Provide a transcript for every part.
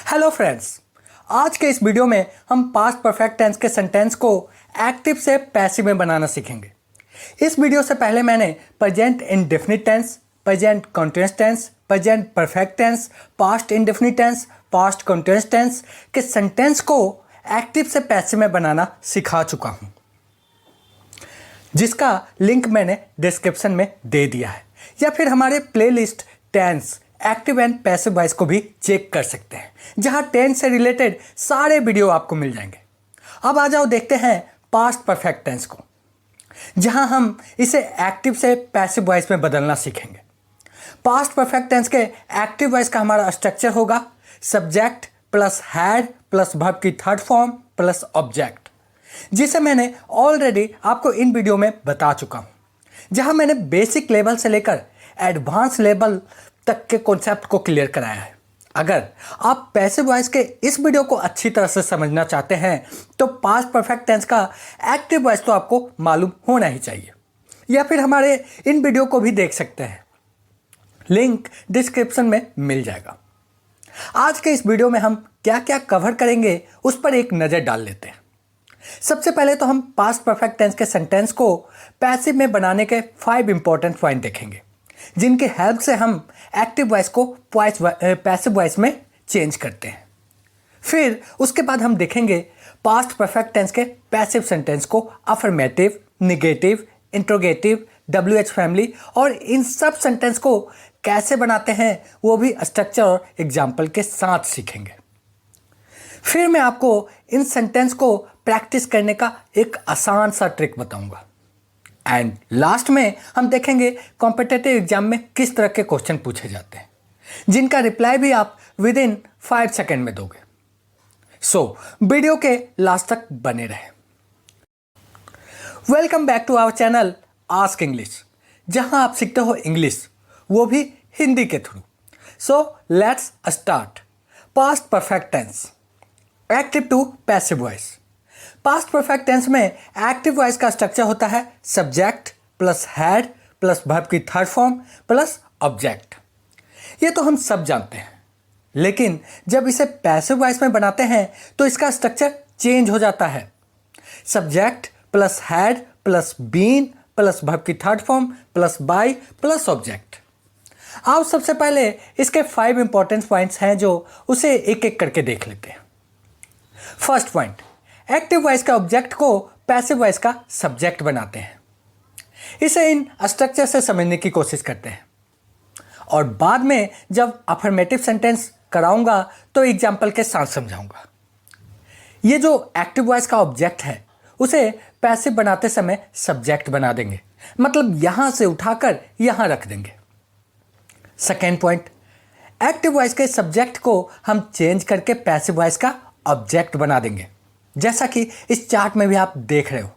Hello friends, आज के इस वीडियो में हम पास्ट परफेक्ट टेंस के सेंटेंस को एक्टिव से पैसिव में बनाना सीखेंगे। इस वीडियो से पहले मैंने present indefinite tense, present continuous tense, present perfect tense, past indefinite tense, past continuous tense के सेंटेंस को एक्टिव से पैसिव में बनाना सिखा चुका हूँ, जिसका लिंक मैंने डिस्क्रिप्शन में दे दिया है, या फिर हमारे playlist tense active and passive voice को भी चेक कर सकते हैं, जहां टेंस से रिलेटेड सारे वीडियो आपको मिल जाएंगे। अब आ जाओ देखते हैं पास्ट परफेक्ट टेंस को, जहां हम इसे एक्टिव से पैसिव वॉइस में बदलना सीखेंगे। पास्ट परफेक्ट टेंस के एक्टिव वॉइस का हमारा स्ट्रक्चर होगा subject plus had plus verb की थर्ड फॉर्म प्लस ऑब्जेक्ट, जिसे मैंने ऑलरेडी आपको इन वीडियो में बता चुका हूं, जहां मैंने बेसिक लेवल से लेकर एडवांस लेवल तक के कॉन्सेप्ट को क्लियर कराया है। अगर आप पैसिव वॉइस के इस वीडियो को अच्छी तरह से समझना चाहते हैं तो पास्ट परफेक्ट टेंस का एक्टिव वॉइस तो आपको मालूम होना ही चाहिए, या फिर हमारे इन वीडियो को भी देख सकते हैं, लिंक डिस्क्रिप्शन में मिल जाएगा। आज के इस वीडियो में हम क्या क्या कवर करेंगे उस पर एक नज़र डाल लेते हैं। सबसे पहले तो हम पास्ट परफेक्ट टेंस के सेंटेंस को पैसिव में बनाने के 5 इंपॉर्टेंट पॉइंट देखेंगे, जिनके हेल्प से हम एक्टिव वॉइस को पैसिव वॉइस में चेंज करते हैं। फिर उसके बाद हम देखेंगे पास्ट परफेक्ट टेंस के पैसिव सेंटेंस को affirmative, negative, interrogative, WH family और इन सब सेंटेंस को कैसे बनाते हैं वो भी स्ट्रक्चर और एग्जाम्पल के साथ सीखेंगे। फिर मैं आपको इन सेंटेंस को प्रैक्टिस करने का एक आसान सा ट्रिक बताऊंगा। एंड लास्ट में हम देखेंगे कॉम्पिटिटिव एग्जाम में किस तरह के क्वेश्चन पूछे जाते हैं, जिनका रिप्लाई भी आप विद इन 5 सेकेंड में दोगे। सो वीडियो के लास्ट तक बने रहे। Welcome back to our channel ask English, जहां आप सीखते हो इंग्लिश, वो भी हिंदी के through. So let's start. Past perfect tense, active to passive voice. Past perfect tense में एक्टिव वॉइस का स्ट्रक्चर होता है subject plus had plus verb की थर्ड फॉर्म प्लस ऑब्जेक्ट। ये तो हम सब जानते हैं, लेकिन जब इसे पैसिव वॉइस में बनाते हैं तो इसका स्ट्रक्चर चेंज हो जाता है। Subject plus had plus been plus verb की third form plus by plus object. आओ सबसे पहले इसके 5 इंपॉर्टेंट पॉइंट्स हैं, जो उसे एक एक करके देख लेते हैं। फर्स्ट पॉइंट, एक्टिव वॉइस का ऑब्जेक्ट को पैसिव वॉइस का सब्जेक्ट बनाते हैं। इसे इन स्ट्रक्चर से समझने की कोशिश करते हैं, और बाद में जब अफर्मेटिव सेंटेंस कराऊंगा तो एग्जाम्पल के साथ समझाऊंगा। ये जो एक्टिव वॉइस का ऑब्जेक्ट है उसे पैसिव बनाते समय सब्जेक्ट बना देंगे, मतलब यहां से उठाकर यहां रख देंगे। सेकेंड पॉइंट, एक्टिव वॉइस के सब्जेक्ट को हम चेंज करके पैसिव वॉइस का ऑब्जेक्ट बना देंगे, जैसा कि इस चार्ट में भी आप देख रहे हो।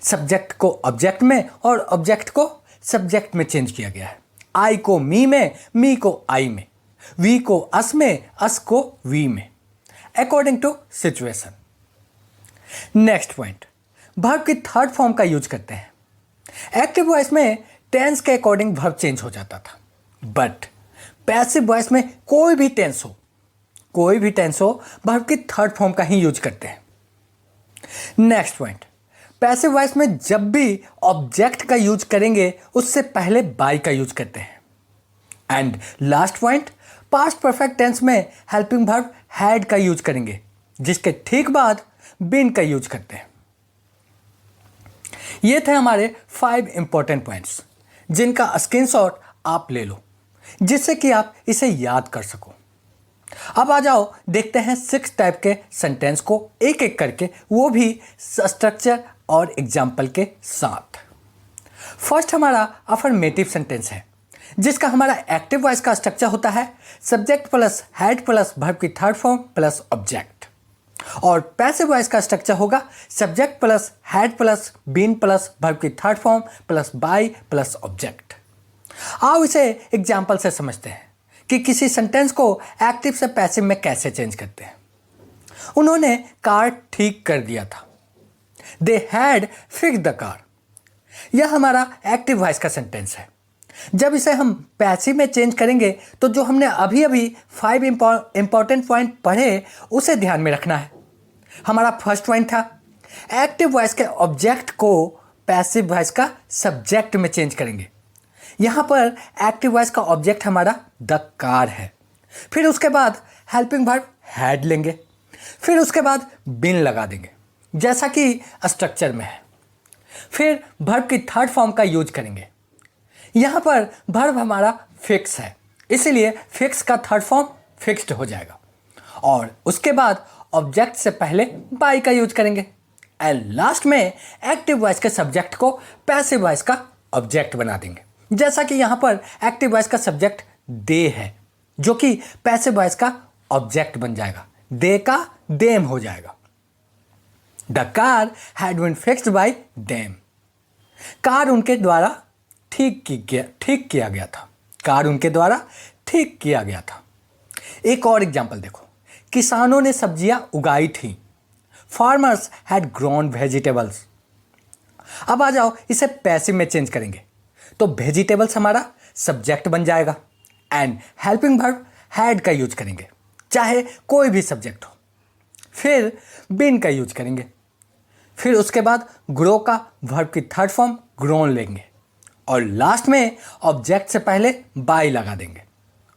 सब्जेक्ट को ऑब्जेक्ट में और ऑब्जेक्ट को सब्जेक्ट में चेंज किया गया है। आई को मी में, मी को आई में, वी को अस में, अस को वी में, according to situation. Next point, verb की थर्ड फॉर्म का यूज करते हैं। एक्टिव वॉइस में टेंस के अकॉर्डिंग वर्ब चेंज हो जाता था, बट पैसिव वॉइस में कोई भी टेंस हो वर्ब की थर्ड फॉर्म का ही यूज करते हैं। नेक्स्ट पॉइंट, पैसिव वॉइस में जब भी ऑब्जेक्ट का यूज करेंगे उससे पहले बाय का यूज करते हैं। And last point, past perfect tense में हेल्पिंग वर्ब हैड का यूज करेंगे, जिसके ठीक बाद बीन का यूज करते हैं। ये थे हमारे 5 इंपॉर्टेंट पॉइंट्स, जिनका स्क्रीनशॉट आप ले लो, जिससे कि आप इसे याद कर सको। अब आ जाओ देखते हैं 6 टाइप के सेंटेंस को एक एक करके, वो भी स्ट्रक्चर और एग्जाम्पल के साथ। फर्स्ट हमारा अफर्मेटिव सेंटेंस है, जिसका हमारा एक्टिव वॉइस का स्ट्रक्चर होता है subject plus had plus verb की थर्ड फॉर्म प्लस ऑब्जेक्ट, और पैसिव वॉइस का स्ट्रक्चर होगा subject plus had plus been plus verb की third form plus by plus object. आओ इसे एग्जाम्पल से समझते हैं कि किसी सेंटेंस को एक्टिव से पैसिव में कैसे चेंज करते हैं। उन्होंने कार ठीक कर दिया था, they had fixed the car. यह हमारा एक्टिव वॉइस का सेंटेंस है, जब इसे हम पैसिव में चेंज करेंगे तो जो हमने अभी अभी 5 इंपॉर्टेंट पॉइंट पढ़े उसे ध्यान में रखना है। हमारा फर्स्ट पॉइंट था एक्टिव वॉइस के ऑब्जेक्ट को पैसिव वॉइस का सब्जेक्ट में चेंज करेंगे। यहाँ पर एक्टिव वॉइस का ऑब्जेक्ट हमारा द कार है। फिर उसके बाद हेल्पिंग वर्ब हैड लेंगे, फिर उसके बाद बीन लगा देंगे जैसा कि स्ट्रक्चर में है। फिर वर्ब की थर्ड फॉर्म का यूज करेंगे। यहाँ पर वर्ब हमारा फिक्स है, इसीलिए फिक्स का थर्ड फॉर्म फिक्स्ड हो जाएगा। और उसके बाद ऑब्जेक्ट से पहले बाई का यूज करेंगे एंड लास्ट में एक्टिव वॉइस के सब्जेक्ट को पैसिव वॉइस का ऑब्जेक्ट बना देंगे। जैसा कि यहाँ पर एक्टिव वॉइस का सब्जेक्ट दे है जो कि पैसिव वॉइस का ऑब्जेक्ट बन जाएगा, दे का देम हो जाएगा। The car had been fixed by them. Car उनके द्वारा ठीक किया गया था। कार उनके द्वारा ठीक किया गया था। एक और एग्जाम्पल देखो, किसानों ने सब्जियां उगाई थी। Farmers had grown vegetables. अब आ जाओ इसे पैसिव में चेंज करेंगे तो वेजिटेबल्स हमारा सब्जेक्ट बन जाएगा एंड हेल्पिंग वर्ब हैड का यूज करेंगे, चाहे कोई भी सब्जेक्ट हो। फिर बीन का यूज करेंगे, फिर उसके बाद ग्रो का वर्ब की थर्ड फॉर्म ग्रोन लेंगे और लास्ट में ऑब्जेक्ट से पहले बाय लगा देंगे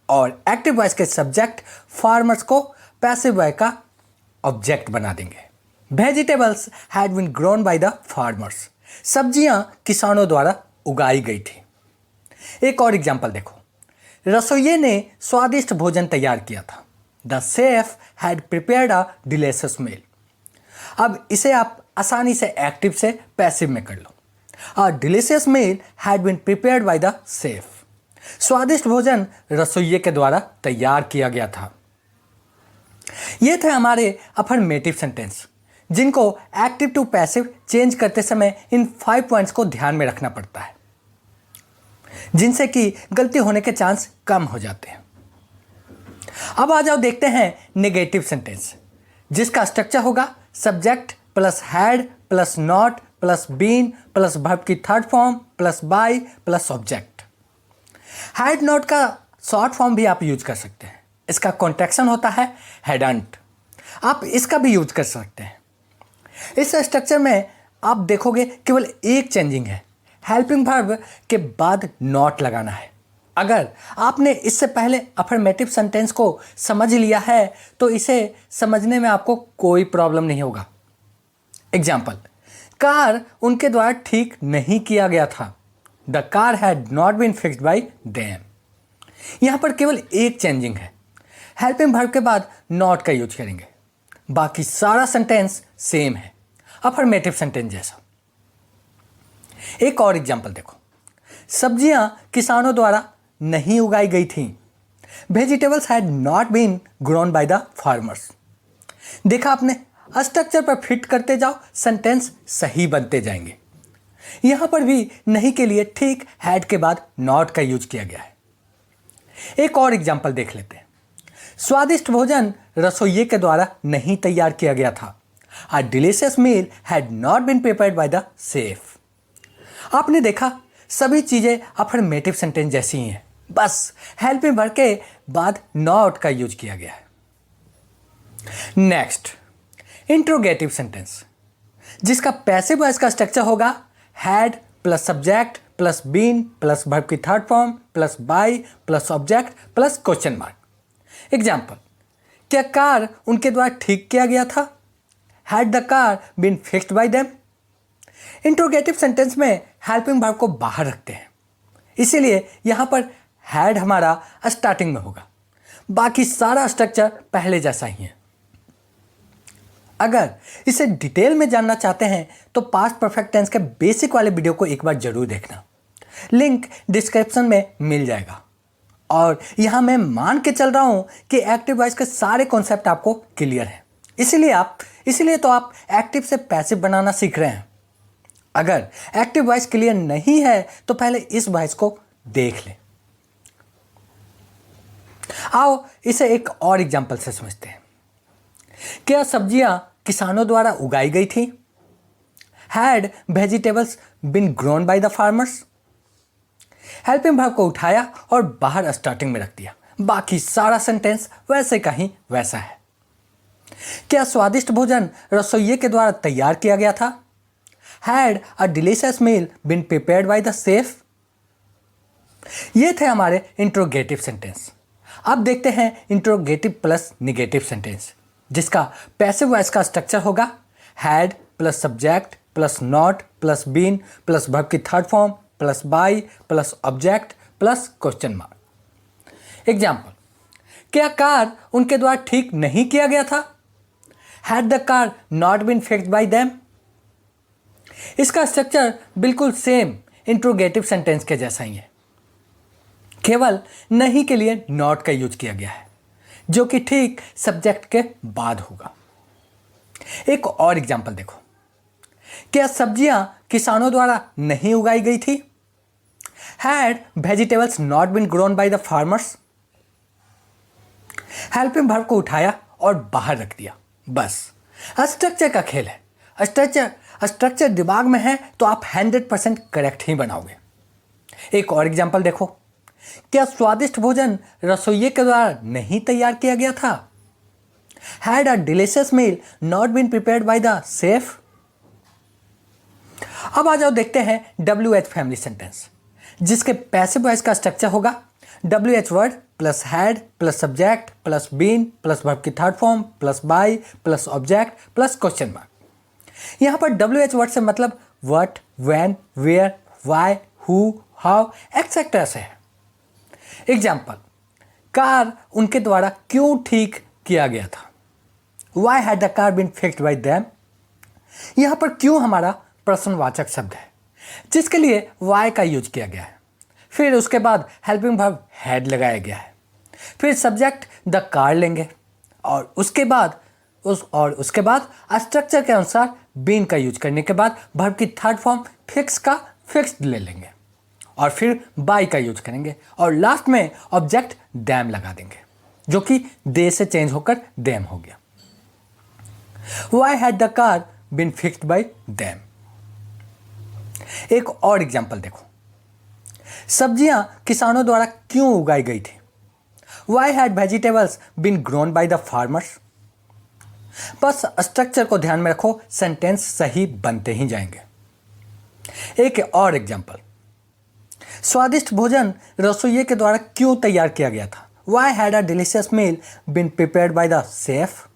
और एक्टिव वॉइस के सब्जेक्ट फार्मर्स को पैसिव वॉइस का ऑब्जेक्ट बना देंगे। Vegetables had been grown by the farmers. सब्जियां किसानों द्वारा उगाई गई थी। एक और एग्जाम्पल देखो, रसोइये ने स्वादिष्ट भोजन तैयार किया था। The chef had prepared a delicious meal. अब इसे आप आसानी से एक्टिव से पैसिव में कर लो। A delicious meal had been prepared by the chef. स्वादिष्ट भोजन रसोइये के द्वारा तैयार किया गया था। ये थे हमारे अफर्मेटिव सेंटेंस जिनको एक्टिव टू पैसिव चेंज करते समय इन 5 पॉइंट्स को ध्यान में रखना पड़ता है, जिनसे कि गलती होने के चांस कम हो जाते हैं। अब आ जाओ देखते हैं नेगेटिव सेंटेंस जिसका स्ट्रक्चर होगा subject plus had plus not plus been plus verb की third form plus by plus object. Had not का शॉर्ट फॉर्म भी आप यूज कर सकते हैं। इसका कॉन्ट्रैक्शन होता है हैडंट। आप इसका भी यूज कर सकते हैं। इस स्ट्रक्चर में आप देखोगे केवल एक चेंजिंग है, हेल्पिंग वर्ब के बाद नॉट लगाना है। अगर आपने इससे पहले अफर्मेटिव सेंटेंस को समझ लिया है तो इसे समझने में आपको कोई प्रॉब्लम नहीं होगा। एग्जाम्पल, कार उनके द्वारा ठीक नहीं किया गया था। The car had not been fixed by them. यहाँ पर केवल एक चेंजिंग है, हेल्पिंग वर्ब के बाद नॉट का यूज करेंगे। बाकी सारा सेंटेंस सेम है, अफर्मेटिव सेंटेंस जैसा। एक और एग्जाम्पल देखो, सब्जियां किसानों द्वारा नहीं उगाई गई थीं। Vegetables had not been grown by the farmers. देखा आपने, स्ट्रक्चर पर फिट करते जाओ, सेंटेंस सही बनते जाएंगे। यहां पर भी नहीं के लिए ठीक हैड के बाद नॉट का यूज किया गया है। एक और एग्जाम्पल देख लेते हैं। स्वादिष्ट भोजन रसोइये के द्वारा नहीं तैयार किया गया था। A delicious meal had not been prepared by the chef. आपने देखा सभी चीजें अफर्मेटिव सेंटेंस जैसी ही हैं, बस हेल्पिंग वर्ब के बाद नॉट का यूज किया गया है। नेक्स्ट, इंट्रोगेटिव सेंटेंस जिसका पैसिव वॉइस का स्ट्रक्चर होगा had plus subject plus been plus verb की third form plus by plus object plus question mark. Example, क्या कार उनके द्वारा ठीक किया गया था? Had the car been fixed by them. Interrogative sentence में हेल्पिंग वर्ब को बाहर रखते हैं, इसीलिए यहां पर हैड हमारा स्टार्टिंग में होगा। बाकी सारा स्ट्रक्चर पहले जैसा ही है। अगर इसे डिटेल में जानना चाहते हैं तो पास्ट परफेक्ट टेंस के बेसिक वाले वीडियो को एक बार जरूर देखना, लिंक डिस्क्रिप्शन में मिल जाएगा। और यहां मैं मान के चल रहा हूं कि एक्टिव वॉइस के सारे कॉन्सेप्ट आपको क्लियर हैं, इसीलिए तो आप एक्टिव से पैसिव बनाना सीख रहे हैं। अगर एक्टिव वॉइस क्लियर नहीं है तो पहले इस वॉइस को देख लें। आओ इसे एक और एग्जांपल से समझते हैं। क्या सब्जियां किसानों द्वारा उगाई गई थी? Had vegetables been grown by the farmers? Helping verb को उठाया और बाहर स्टार्टिंग में रख दिया। बाकी सारा सेंटेंस वैसे का ही वैसा है। क्या स्वादिष्ट भोजन रसोइये के द्वारा तैयार किया गया था? Had a delicious meal been prepared by the chef? ये थे हमारे इंट्रोगेटिव सेंटेंस। अब देखते हैं इंट्रोगेटिव प्लस निगेटिव सेंटेंस, जिसका पैसिव वॉइस का स्ट्रक्चर होगा had plus subject plus not plus been plus verb की third form plus by plus object plus question mark. Example, क्या कार उनके द्वारा ठीक नहीं किया गया था? Had the car not been fixed by them? इसका स्ट्रक्चर बिल्कुल सेम इंट्रोगेटिव सेंटेंस के जैसा ही है, केवल नहीं के लिए नॉट का यूज किया गया है, जो कि ठीक सब्जेक्ट के बाद होगा। एक और एग्जाम्पल देखो, क्या सब्जियां किसानों द्वारा नहीं उगाई गई थी? Had vegetables not been grown by the farmers? Helping verb को उठाया और बाहर रख दिया। बस स्ट्रक्चर का खेल है। स्ट्रक्चर दिमाग में है तो आप 100% करेक्ट ही बनाओगे। एक और एग्जाम्पल देखो, क्या स्वादिष्ट भोजन रसोइये के द्वारा नहीं तैयार किया गया था? Had a delicious meal not been prepared by the chef? अब आ जाओ देखते हैं WH फैमिली सेंटेंस, जिसके पैसिव वॉइस का स्ट्रक्चर होगा WH word plus had plus subject plus been plus verb की third form plus by plus object plus question mark. यहां पर WH वर्ड से मतलब what, when, where, why, who, how etcetera से है। Example, car उनके द्वारा क्यों ठीक किया गया था? Why had the car been fixed by them? यहां पर क्यों हमारा प्रश्नवाचक शब्द है, जिसके लिए वाई का यूज किया गया है। फिर उसके बाद हेल्पिंग वर्ब हैड लगाया गया है। फिर सब्जेक्ट द कार लेंगे और उसके बाद स्ट्रक्चर के अनुसार बीन का यूज करने के बाद वर्ब की थर्ड फॉर्म फिक्स का फिक्स्ड ले लेंगे और फिर बाय का यूज करेंगे और लास्ट में ऑब्जेक्ट दैम लगा देंगे, जो कि दे से चेंज होकर देम हो गया। Why had the car been fixed by them? एक और एग्जाम्पल देखो, सब्जियां किसानों द्वारा क्यों उगाई गई थी? Why had vegetables been grown by the farmers? बस स्ट्रक्चर को ध्यान में रखो, सेंटेंस सही बनते ही जाएंगे। एक और एग्जाम्पल, स्वादिष्ट भोजन रसोइये के द्वारा क्यों तैयार किया गया था? Why had a delicious meal been prepared by the chef?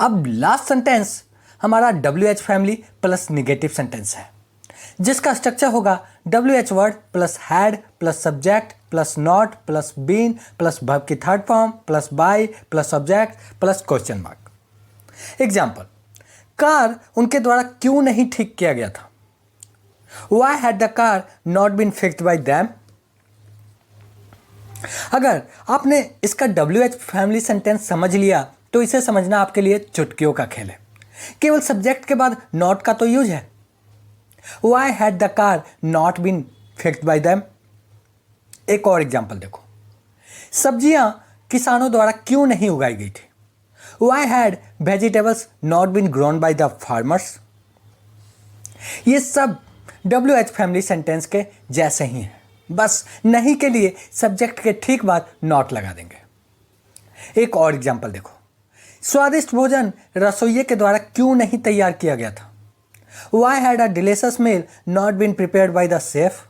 अब लास्ट सेंटेंस हमारा WH family plus negative sentence है, जिसका स्ट्रक्चर होगा WH word plus had plus subject plus not plus been plus verb की third form plus by plus object plus question mark. Example, car उनके द्वारा क्यों नहीं ठीक किया गया था? Why had the car not been fixed by them? अगर आपने इसका WH फैमिली सेंटेंस समझ लिया तो इसे समझना आपके लिए चुटकियों का खेल है। केवल सब्जेक्ट के बाद नॉट का तो यूज है। Why had the car not been fixed by them? एक और एग्जाम्पल देखो, सब्जियां किसानों द्वारा क्यों नहीं उगाई गई थी? Why had vegetables not been grown by the farmers? ये सब WH फैमिली सेंटेंस के जैसे ही हैं, बस नहीं के लिए सब्जेक्ट के ठीक बाद नॉट लगा देंगे। एक और एग्जाम्पल देखो, स्वादिष्ट भोजन रसोइये के द्वारा क्यों नहीं तैयार किया गया था? Why had a delicious meal not been prepared by the chef?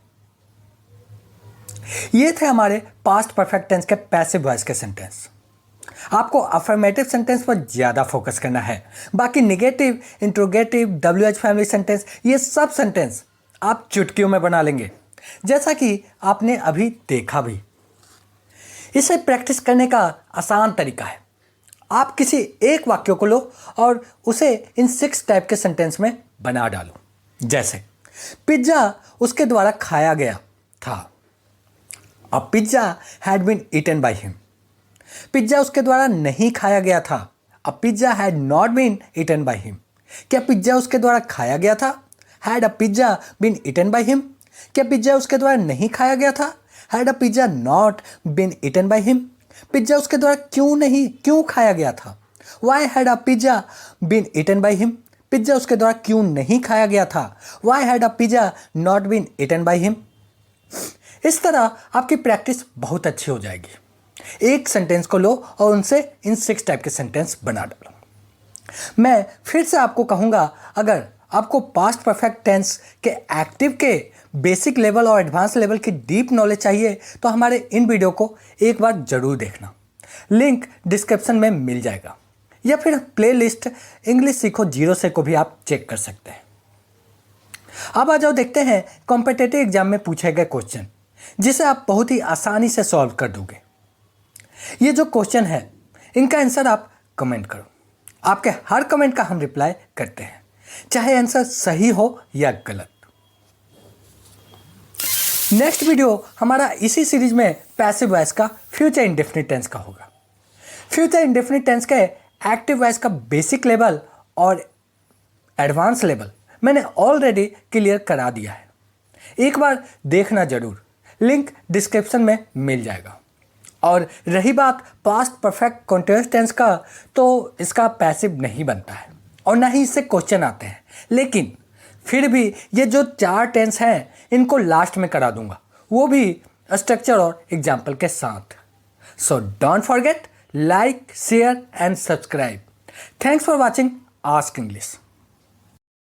ये थे हमारे पास्ट परफेक्ट टेंस के पैसिव वॉइस के सेंटेंस। आपको अफर्मेटिव सेंटेंस पर ज़्यादा फोकस करना है। बाकी negative, interrogative, WH family sentence, ये सब सेंटेंस आप चुटकियों में बना लेंगे, जैसा कि आपने अभी देखा भी। इसे प्रैक्टिस करने का आसान तरीका है, आप किसी एक वाक्य को लो और उसे इन 6 टाइप के सेंटेंस में बना डालो। जैसे पिज्ज़ा उसके द्वारा खाया गया था। अब pizza had been eaten by him. Pizza उसके द्वारा नहीं खाया गया था। अब pizza had not been eaten by him. क्या पिज्ज़ा उसके द्वारा खाया गया था? Had a pizza been eaten by him? क्या पिज्ज़ा उसके द्वारा नहीं खाया गया था? Had a pizza not been eaten by him? Pizza उसके द्वारा क्यों खाया गया था? Why had a pizza been eaten by him? Pizza उसके द्वारा क्यों नहीं खाया गया था? Why had a pizza not been eaten by him? इस तरह आपकी प्रैक्टिस बहुत अच्छी हो जाएगी। एक सेंटेंस को लो और उनसे इन 6 टाइप के सेंटेंस बना डालो। मैं फिर से आपको कहूँगा, अगर आपको पास्ट परफेक्ट टेंस के एक्टिव के बेसिक लेवल और एडवांस लेवल की डीप नॉलेज चाहिए तो हमारे इन वीडियो को एक बार ज़रूर देखना। लिंक डिस्क्रिप्शन में मिल जाएगा, या फिर प्लेलिस्ट इंग्लिश सीखो 0 से को भी आप चेक कर सकते हैं। अब आ जाओ देखते हैं कॉम्पिटिटिव एग्जाम में पूछे गए क्वेश्चन, जिसे आप बहुत ही आसानी से सॉल्व कर दोगे। ये जो क्वेश्चन है इनका आंसर आप कमेंट करो। आपके हर कमेंट का हम रिप्लाई करते हैं, चाहे आंसर सही हो या गलत। नेक्स्ट वीडियो हमारा इसी सीरीज में पैसिव वॉइस का फ्यूचर इंडेफिनिट टेंस का होगा। फ्यूचर इंडेफिनिट टेंस के एक्टिव वॉइस का बेसिक लेवल और एडवांस लेवल मैंने ऑलरेडी क्लियर करा दिया है, एक बार देखना जरूर। लिंक डिस्क्रिप्शन में मिल जाएगा। और रही बात पास्ट परफेक्ट कंटीन्यूअस टेंस का, तो इसका पैसिव नहीं बनता है और ना ही इससे क्वेश्चन आते हैं, लेकिन फिर भी ये जो 4 टेंस हैं इनको लास्ट में करा दूंगा, वो भी स्ट्रक्चर और एग्जाम्पल के साथ। So don't forget, like, share and subscribe. Thanks for watching ask English.